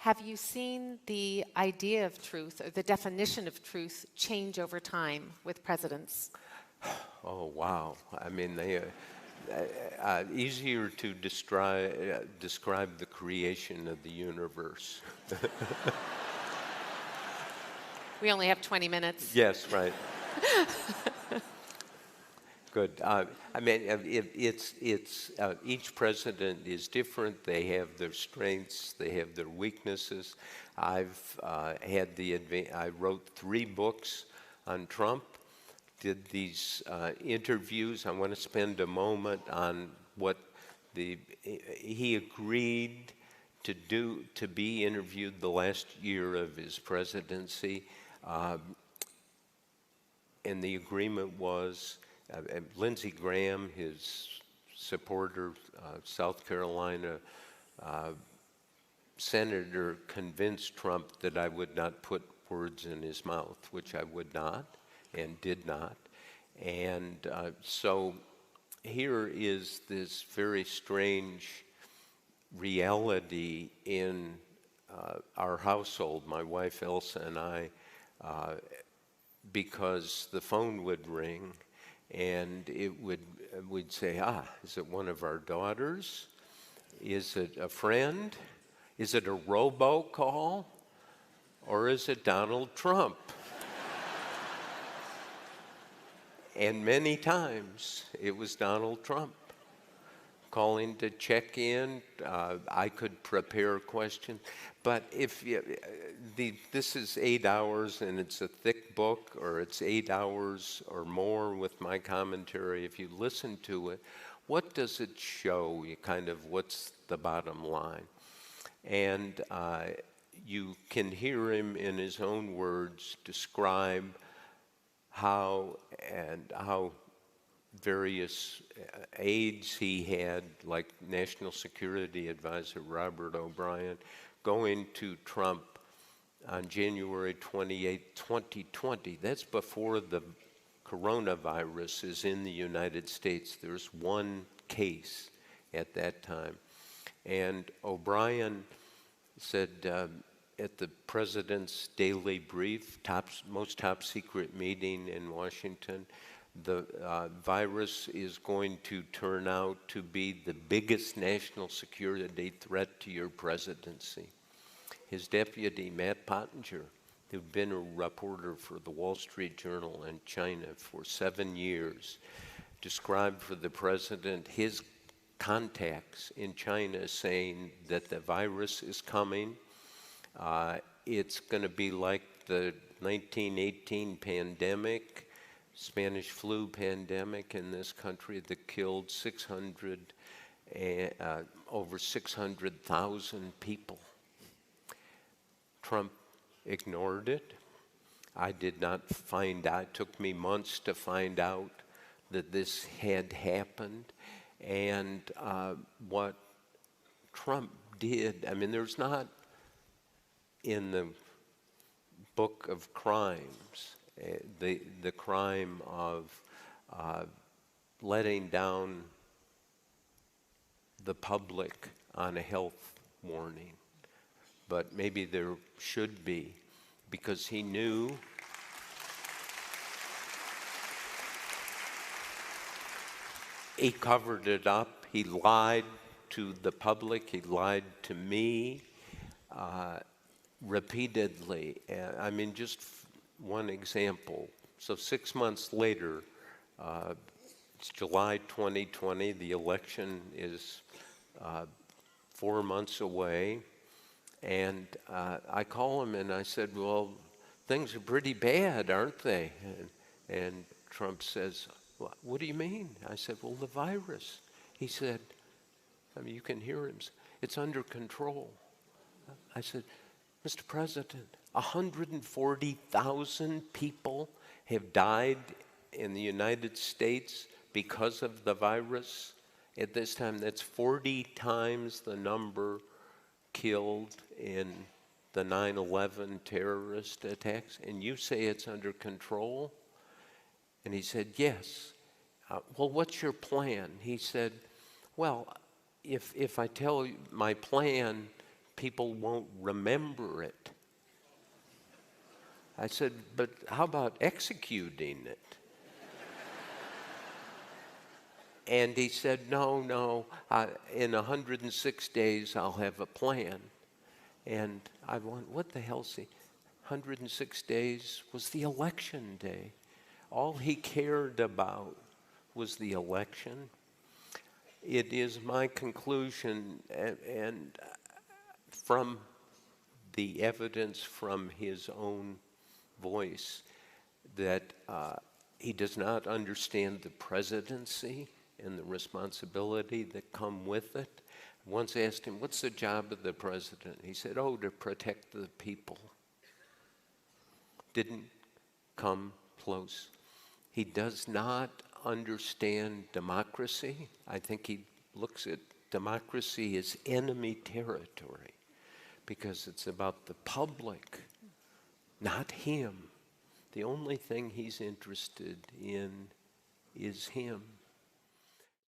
Have you seen the idea of truth or the definition of truth change over time with presidents? Oh, wow. I mean, they easier to describe the creation of the universe. We only have 20 minutes. Yes, right. Good. I mean, each president is different. They have their strengths. They have their weaknesses. I've I wrote 3 books on Trump. Did these interviews. I want to spend a moment on what he agreed to do to be interviewed the last year of his presidency, and the agreement was. Lindsey Graham, his supporter, South Carolina senator, convinced Trump that I would not put words in his mouth, which I would not and did not. And so here is this very strange reality in our household, my wife Elsa and I, because the phone would ring. And we'd say, is it one of our daughters? Is it a friend? Is it a robocall? Or is it Donald Trump? And many times it was Donald Trump calling to check in. I could prepare questions. But if this is 8 hours and it's a thick book, or it's 8 hours or more with my commentary, if you listen to it, what does it show? What's the bottom line? And you can hear him in his own words describe how various aides he had, like National Security Advisor Robert O'Brien, going to Trump on January 28, 2020. That's before the coronavirus is in the United States. There's one case at that time. And O'Brien said at the president's daily brief, most top secret meeting in Washington, the virus is going to turn out to be the biggest national security threat to your presidency. His deputy, Matt Pottinger, who'd been a reporter for the Wall Street Journal in China for 7 years, described for the president his contacts in China saying that the virus is coming. It's going to be like the 1918 pandemic, Spanish flu pandemic in this country that killed over 600,000 people. Trump ignored it. I did not find out. It took me months to find out that this had happened. And what Trump did, I mean, there's not in the book of crimes the crime of letting down the public on a health warning. But maybe there should be, because he knew he covered it up. He lied to the public. He lied to me repeatedly. I mean, just one example. So 6 months later, it's July 2020. The election is 4 months away. And I call him and I said, well, things are pretty bad, aren't they? And Trump says, what do you mean? I said, well, the virus. He said, I mean, you can hear him. It's under control. I said, Mr. President, 140,000 people have died in the United States because of the virus. At this time, that's 40 times the number killed in the 9/11 terrorist attacks. And you say it's under control? And he said, yes. Well, what's your plan? He said, well, if I tell you my plan, people won't remember it. I said, but how about executing it? And he said, no, in 106 days I'll have a plan. And I went, what the hell's he? 106 days was the election day. All he cared about was the election. It is my conclusion, and from the evidence from his own voice, that he does not understand the presidency and the responsibility that come with it. I once asked him, what's the job of the president? He said, to protect the people. Didn't come close. He does not understand democracy. I think he looks at democracy as enemy territory because it's about the public, not him. The only thing he's interested in is him.